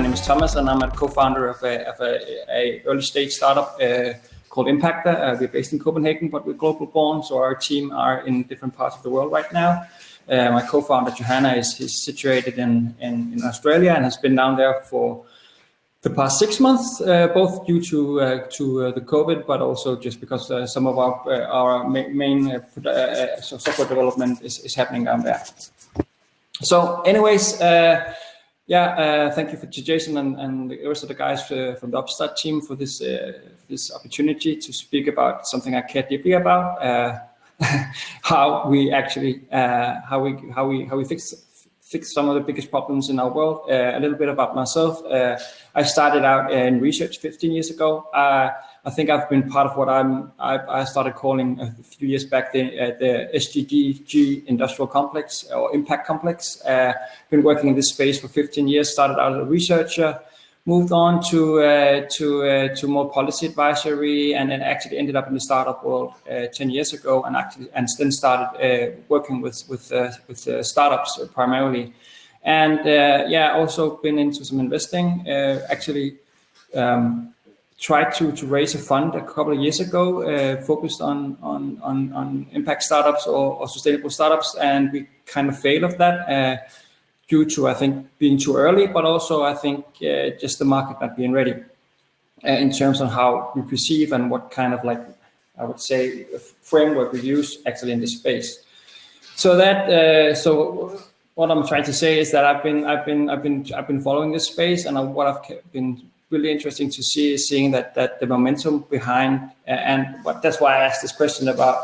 name is Thomas, and I'm a co-founder of a early stage startup called Impactr. We're based in Copenhagen, but we're global born, so our team are in different parts of the world right now. My co-founder Johanna is situated in Australia and has been down there for the past 6 months, both due to the COVID, but also just because some of our main software development is happening down there. So, anyways, thank you to Jason and the rest of the guys from the UPPSTART team for this opportunity to speak about something I care deeply about. How we actually how we fix some of the biggest problems in our world. A little bit about myself. I started out in research 15 years ago. I think I've been part of what I started calling a few years back the SDG industrial complex or impact complex. Been working in this space for 15 years. Started out as a researcher, moved on to more policy advisory, and then actually ended up in the startup world 10 years ago, and then started working with startups primarily, and also been into some investing. Actually tried to raise a fund a couple of years ago, focused on impact startups or sustainable startups, and we kind of failed at that. Due to, I think, being too early, but also I think just the market not being ready in terms of how we perceive and what kind of, like, I would say, framework we use actually in this space. So that so what I'm trying to say is that I've been following this space, and what I've been really interesting to see is seeing that the momentum behind, that's why I asked this question about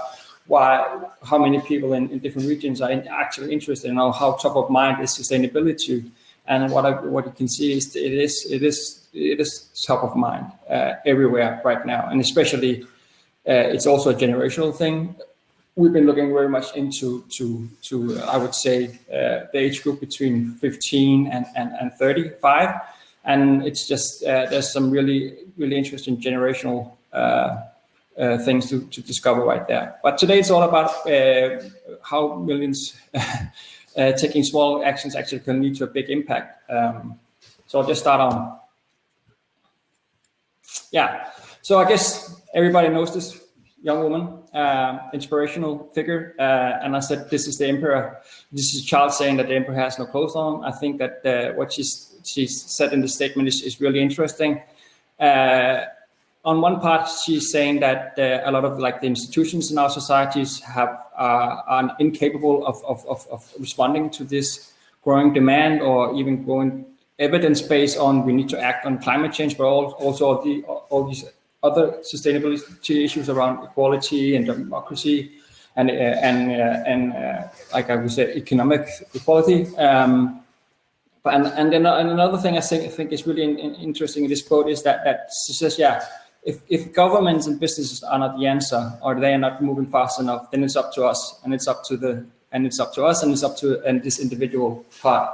how many people in different regions are actually interested in how top of mind is sustainability, and what you can see is it is top of mind everywhere right now, and especially it's also a generational thing. We've been looking very much into I would say the age group between 15 and 35, and it's just there's some really interesting generational things to discover right there. But today it's all about how millions taking small actions actually can lead to a big impact. So I'll just start on. So I guess everybody knows this young woman, inspirational figure, and I said this is the emperor. This is a child saying that the emperor has no clothes on. I think that what she's said in the statement is really interesting. On one part, she's saying that a lot of the institutions in our societies are incapable of responding to this growing demand, or even growing evidence based on we need to act on climate change, but also all these other sustainability issues around equality and democracy and like I would say, economic equality. And then another thing I think is really interesting in this quote is that she says, if governments and businesses are not the answer, or they are not moving fast enough, then it's up to us, and it's up to this individual part.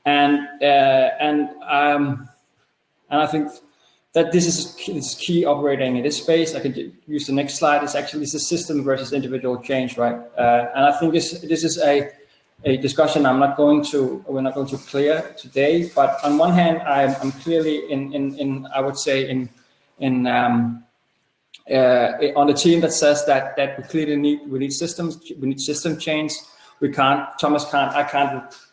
And I think that this is key operating in this space. I could use the next slide. It's a system versus individual change, right? And I think this is a discussion we're not going to clear today. But on one hand, I'm clearly in I would say on the team that says that we clearly need systems. We need system change. I can't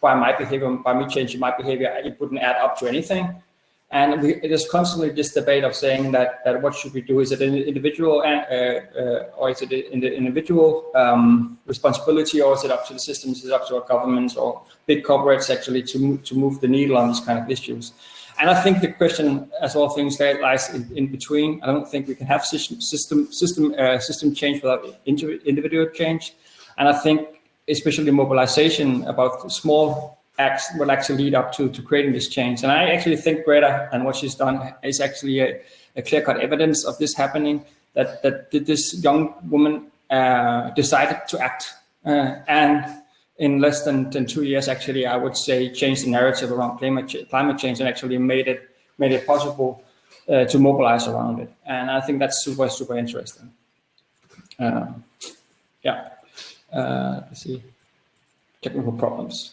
by my behavior, by me changing my behavior, it wouldn't add up to anything. And it is constantly this debate of saying that what should we do? Is it an individual or is it an individual responsibility, or is it up to the systems? Is it up to our governments or big corporates actually to move the needle on these kind of issues? And I think the question, as all things, lies in between. I don't think we can have system change without individual change. And I think especially mobilization about small acts will actually lead up to creating this change. And I actually think Greta and what she's done is actually a clear-cut evidence of this happening, that this young woman decided to act. And in less than 2 years, actually, I would say, changed the narrative around climate change and actually made it possible to mobilize around it. And I think that's super, super interesting. Let's see, technical problems.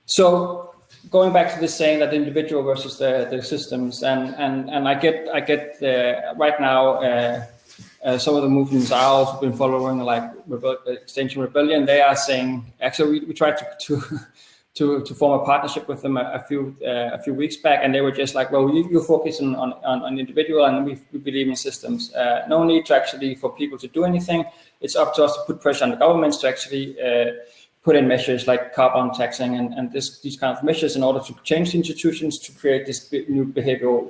So going back to this saying that the individual versus the systems, and I get right now some of the movements I also been following, like Extinction Rebellion. They are saying, actually, we tried to form a partnership with them a few weeks back, and they were just like, well, you're focusing on individual, and we believe in systems. No need to actually for people to do anything. It's up to us to put pressure on the governments to actually put in measures like carbon taxing and these kind of measures in order to change the institutions to create this new behavioral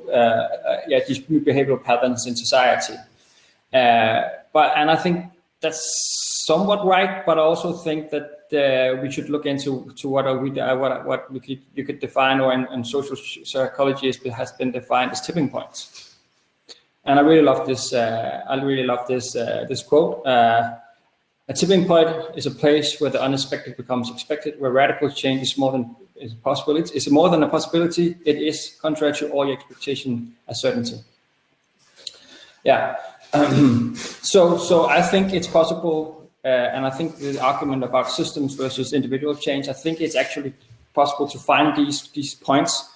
patterns in society. And I think that's somewhat right, but I also think that we should look into what you could define, or in social psychology has been defined as tipping points. And I really love this. This quote. A tipping point is a place where the unexpected becomes expected, where radical change is more than a possibility. It's more than a possibility. It is, contrary to all your expectation, a certainty. Yeah. So I think it's possible, and I think the argument about systems versus individual change, I think it's actually possible to find these points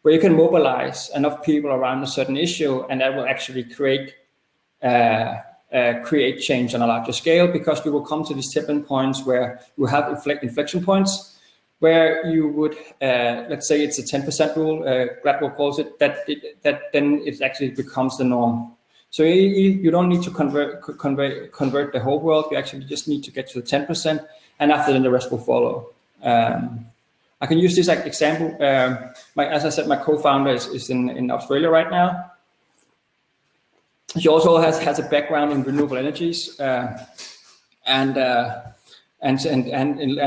where you can mobilize enough people around a certain issue, and that will actually create change on a larger scale, because you will come to these tipping points where you have inflection points, where you would, let's say it's a 10% rule, Gladwell calls it, that then it actually becomes the norm. So you don't need to convert the whole world. You actually just need to get to the 10%, and after then the rest will follow. I can use this example. As I said, my co-founder is in Australia right now. She also has a background in renewable energies and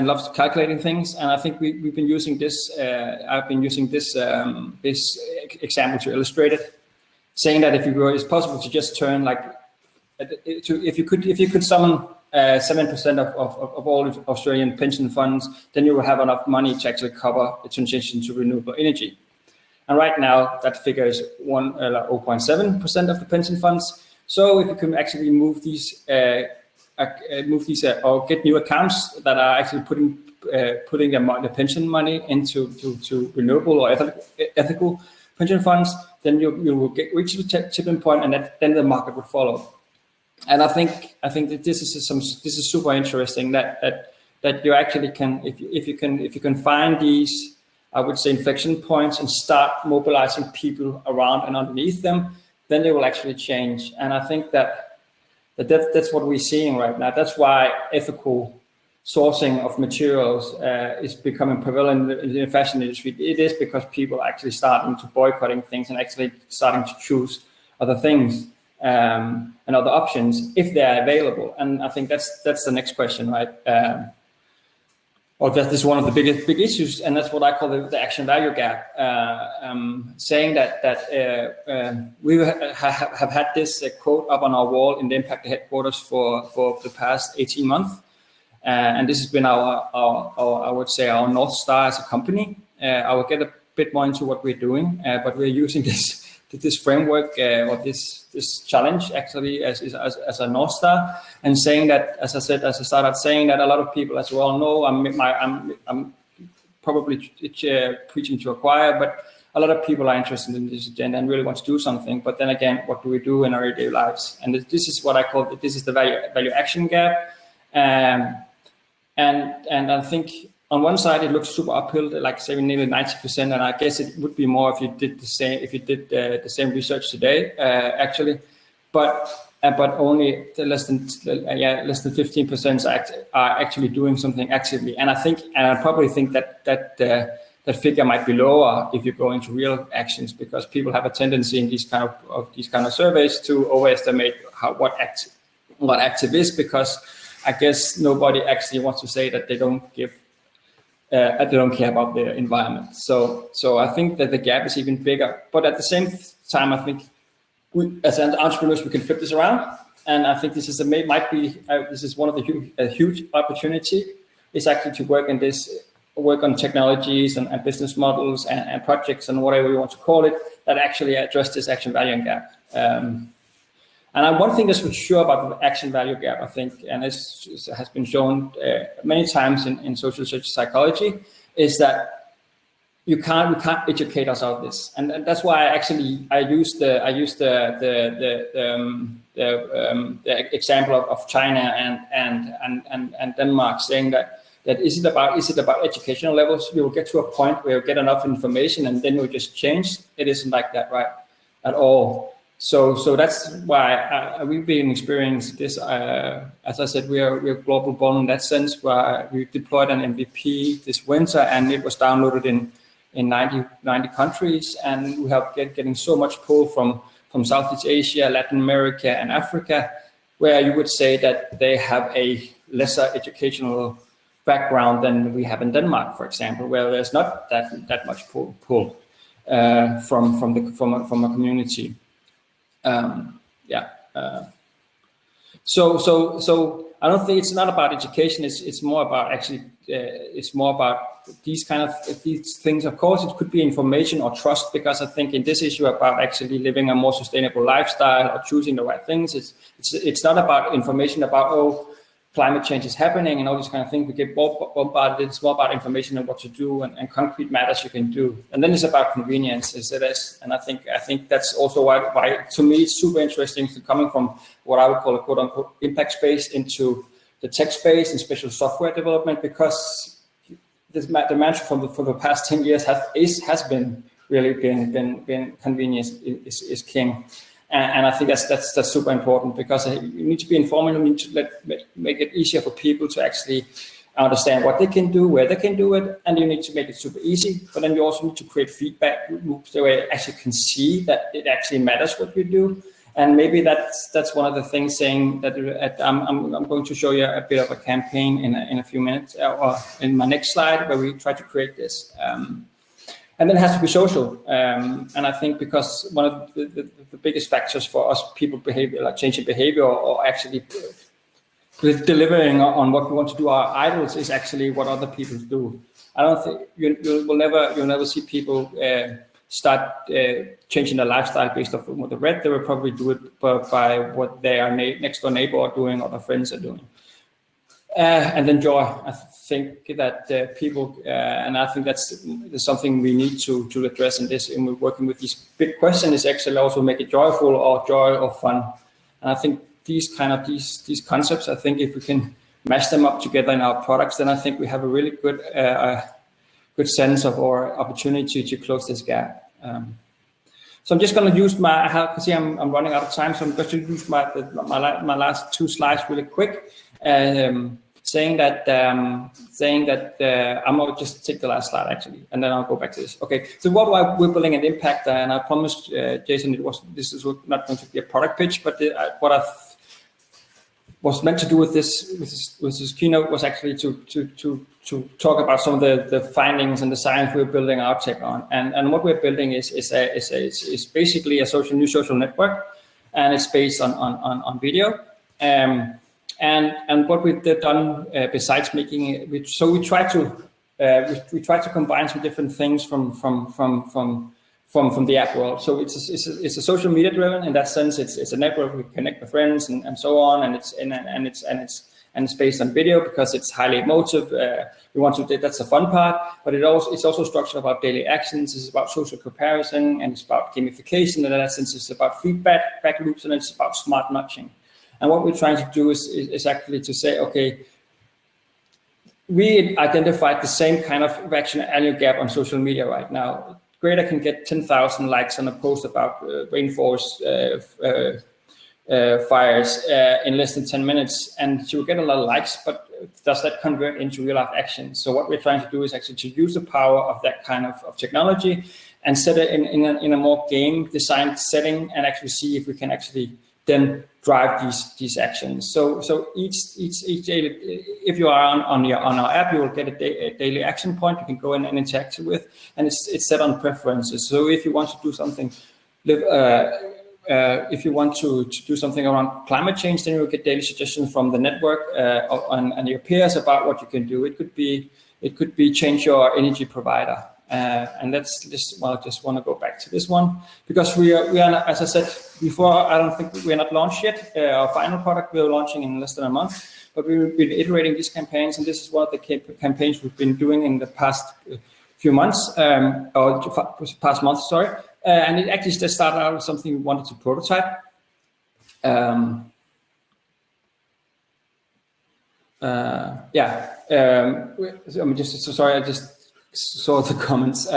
loves calculating things. And I think we've been using this. I've been using this example to illustrate it, saying that it's possible to just turn if you could summon 7% of all Australian pension funds, then you will have enough money to actually cover the transition to renewable energy. And right now, that figure is 0.7% of the pension funds. So if you can actually move these or get new accounts that are actually putting the pension money into renewable or ethical pension funds, then you will reach the tipping point, and then the market would follow. And I think that this is super interesting that you actually can, if you can find these, I would say, inflection points and start mobilizing people around and underneath them, then they will actually change. And I think that's what we're seeing right now. That's why ethical sourcing of materials is becoming prevalent in the fashion industry. It is because people are actually starting to boycotting things and actually starting to choose other things and other options if they're available. And I think that's the next question, right? Or that is one of the big issues, and that's what I call the action value gap. Saying that we have had this quote up on our wall in the Impactr headquarters for the past 18 months, and this has been our I would say our North Star as a company. I will get a bit more into what we're doing, but we're using this framework or this challenge actually as a North Star, and saying that, as I started saying, that a lot of people as well know I'm probably preaching to a choir, but a lot of people are interested in this agenda and really want to do something. But then again, what do we do in our everyday lives? And this is what I call the value action gap. And I think on one side it looks super uphill, like say nearly 90%, and I guess it would be more if you did the same research today, actually, but only less than 15% are actually doing something actively. And I probably think that figure might be lower if you go into real actions, because people have a tendency in these kind of surveys to overestimate what active is, because I guess nobody actually wants to say that they don't care about the environment. So I think that the gap is even bigger. But at the same time, I think we, as entrepreneurs, we can flip this around. And I think this is one of the huge opportunity is actually to work on technologies and business models and projects and whatever you want to call it that actually address this action value gap. And one thing that's for sure about the action value gap, I think, and this has been shown many times in social psychology, is that we can't educate us out of this, and that's why I used the example of China and Denmark, saying that is it about educational levels? We will get to a point where you get enough information and then we'll just change. It isn't like that, right? At all. So that's why we've been experiencing this. As I said, we're global born in that sense, where we deployed an MVP this winter and it was downloaded in 90 countries, and we have getting so much pull from Southeast Asia, Latin America, and Africa, where you would say that they have a lesser educational background than we have in Denmark, for example, where there's not that much pull from a community. So I don't think it's not about education. It's more about it's more about these things. Of course, it could be information or trust, because I think in this issue about actually living a more sustainable lifestyle or choosing the right things, it's not about information about climate change is happening and all these kind of things. We get bombarded. It's more about information and what to do and concrete matters you can do. And then it's about convenience. And I think that's also why to me it's super interesting coming from what I would call a quote unquote impact space into the tech space and special software development, because the mantra for the past 10 years has been convenience is king. And I think that's super important, because you need to be informed. You need to make it easier for people to actually understand what they can do, where they can do it, and you need to make it super easy. But then you also need to create feedback loops so they actually can see that it actually matters what you do. And maybe that's one of the things, saying that I'm going to show you a bit of a campaign in a few minutes, or in my next slide, where we try to create this. And then it has to be social. And I think because one of the biggest factors for us people behavior, like changing behavior or actually delivering on what we want to do, our idols, is actually what other people do. I don't think you'll never see people start changing their lifestyle based off what they read. They will probably do it by what their next door neighbor are doing or their friends are doing. And then joy. I think that people, and I think that's something we need to address in this. And we're working with these big questions, is actually also make it joyful or joy or fun. And I think these concepts, I think if we can mash them up together in our products, then I think we have a really good sense of our opportunity to close this gap. So I'm just going to use I'm running out of time, so I'm going to use my last two slides really quick. Saying that I'm going to just take the last slide actually, and then I'll go back to this. Okay, so we're building an Impactr, and I promised Jason this is not going to be a product pitch, but what I was meant to do with this keynote was actually to talk about some of the findings and the science we're building our tech on, and what we're building is basically a new social network, and it's based on video. And what we've done besides making it, we try to combine some different things from the app world. So it's a social media driven. In that sense, it's a network. We connect with friends and so on, and it's based on video because it's highly emotive. That's the fun part, but it's also structured about daily actions. It's about social comparison, and it's about gamification. And in that sense, it's about feedback loops, and it's about smart nudging. And what we're trying to do is actually to say, okay, we identified the same kind of value gap on social media right now. Greta can get 10,000 likes on a post about rainforest fires in less than 10 minutes, and she will get a lot of likes, but does that convert into real life action? So what we're trying to do is actually to use the power of that kind of technology and set it in a more game designed setting, and actually see if we can actually then drive these actions. So each daily, if you are on our app, you will get a daily action point you can go in and interact with, and it's set on preferences. So if you want to do something, if you want to do something around climate change, then you will get daily suggestions from the network and your peers about what you can do. It could be change your energy provider. And that's just, I just want to go back to this one, because we are, as I said before, I don't think we're not launched yet. Our final product we're launching in less than a month, but we've been iterating these campaigns, and this is one of the campaigns we've been doing in the past few months, or past months, sorry. And it actually just started out with something we wanted to prototype. I'm just sorry, I just saw the comments.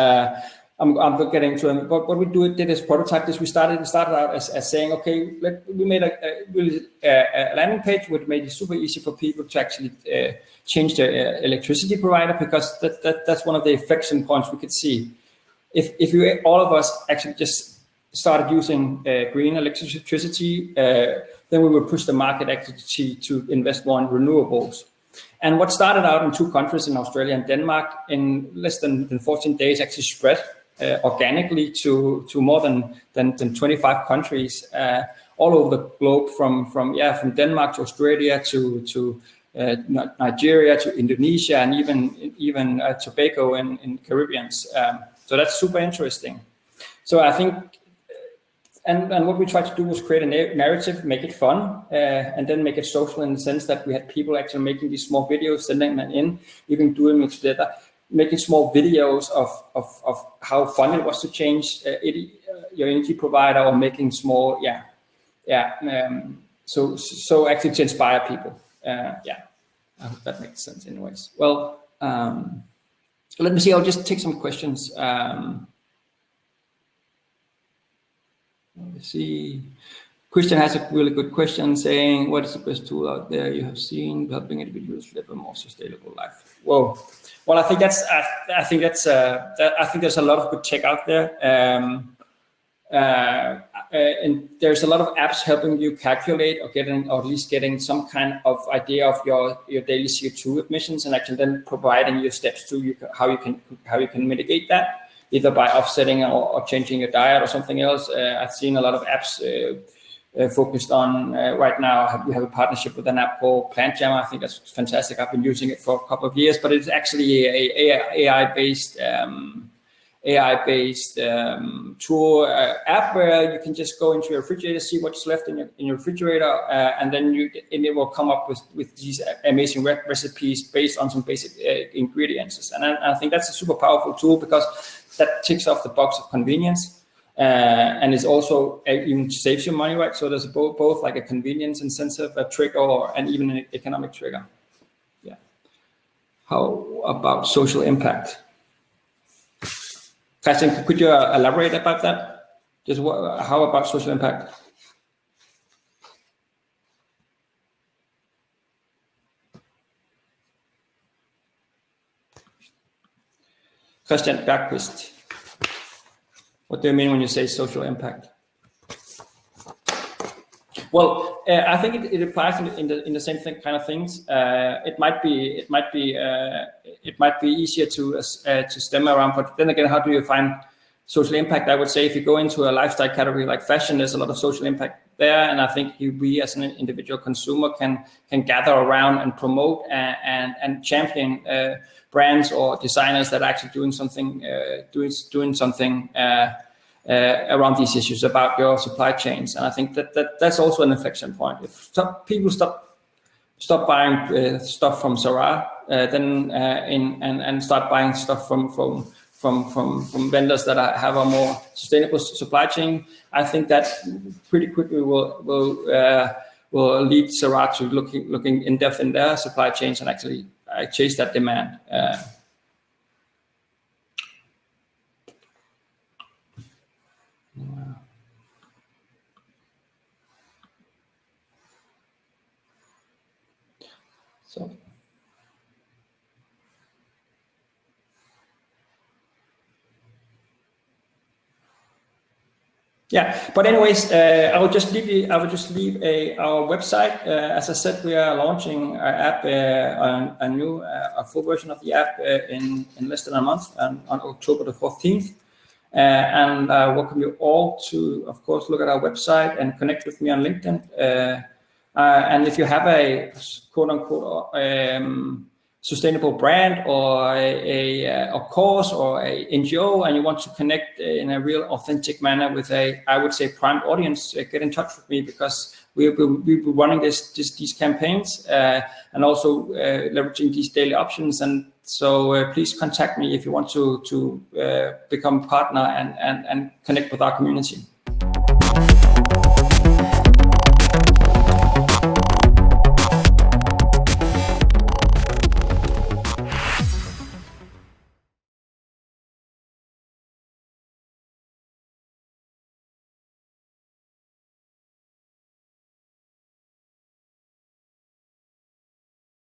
I'm getting to them. But what we did is prototype this. We started out as saying, okay, we made a landing page which made it super easy for people to actually change their electricity provider, because that's one of the inflection points we could see. If all of us actually just started using green electricity, then we would push the market actually to invest more in renewables. And what started out in 2 countries, in Australia and Denmark, in less than 14 days actually spread organically to more than 25 countries all over the globe, from Denmark to Australia to Nigeria to Indonesia, and even Tobago in Caribbean. So that's super interesting. So I think, and what we tried to do was create a narrative, make it fun, and then make it social in the sense that we had people actually making these small videos, sending them in, even doing it together, making small videos of how fun it was to change your energy provider, or making small, so actually to inspire people. I hope that makes sense anyways. Well, let me see, I'll just take some questions. Let's see. Christian has a really good question saying, what is the best tool out there you have seen helping individuals live a more sustainable life? Whoa. Well, I think there's a lot of good tech out there. And there's a lot of apps helping you calculate or at least getting some kind of idea of your daily CO2 emissions, and actually then providing you steps to how you can mitigate that, either by offsetting or changing your diet or something else. I've seen a lot of apps focused on right now. We have a partnership with an app called Plant Jammer. I think that's fantastic. I've been using it for a couple of years, but it's actually a AI-based tool app where you can just go into your refrigerator, see what's left in your refrigerator, and then it will come up with these amazing recipes based on some basic ingredients. And I think that's a super powerful tool, because that ticks off the box of convenience, and it's also even saves you money, right? So there's both like a convenience incentive, a trigger, and even an economic trigger. Yeah. How about social impact? Christian, could you elaborate about that? Just how about social impact? Christian Bergqvist, what do you mean when you say social impact? Well, I think it applies in the same kind of things. It might be easier to stem around, but then again, how do you find social impact? I would say if you go into a lifestyle category like fashion, there's a lot of social impact there, and I think we as an individual consumer can gather around and promote and champion brands or designers that are actually doing something around these issues about your supply chains. And I think that's also an inflection point. If people stop buying stuff from Zara, and start buying stuff from vendors that have a more sustainable supply chain, I think that pretty quickly will lead Zara to looking in depth in their supply chains and actually chase that demand. So, yeah, but anyways, I will just leave our website. As I said, we are launching our app, a full version of the app in less than a month, on October the 14th. And I welcome you all to, of course, look at our website and connect with me on LinkedIn. And if you have a quote-unquote sustainable brand or a cause or a NGO, and you want to connect in a real authentic manner with I would say, prime audience, get in touch with me, because we'll be running these campaigns and also leveraging these daily options. And so please contact me if you want to become a partner and connect with our community.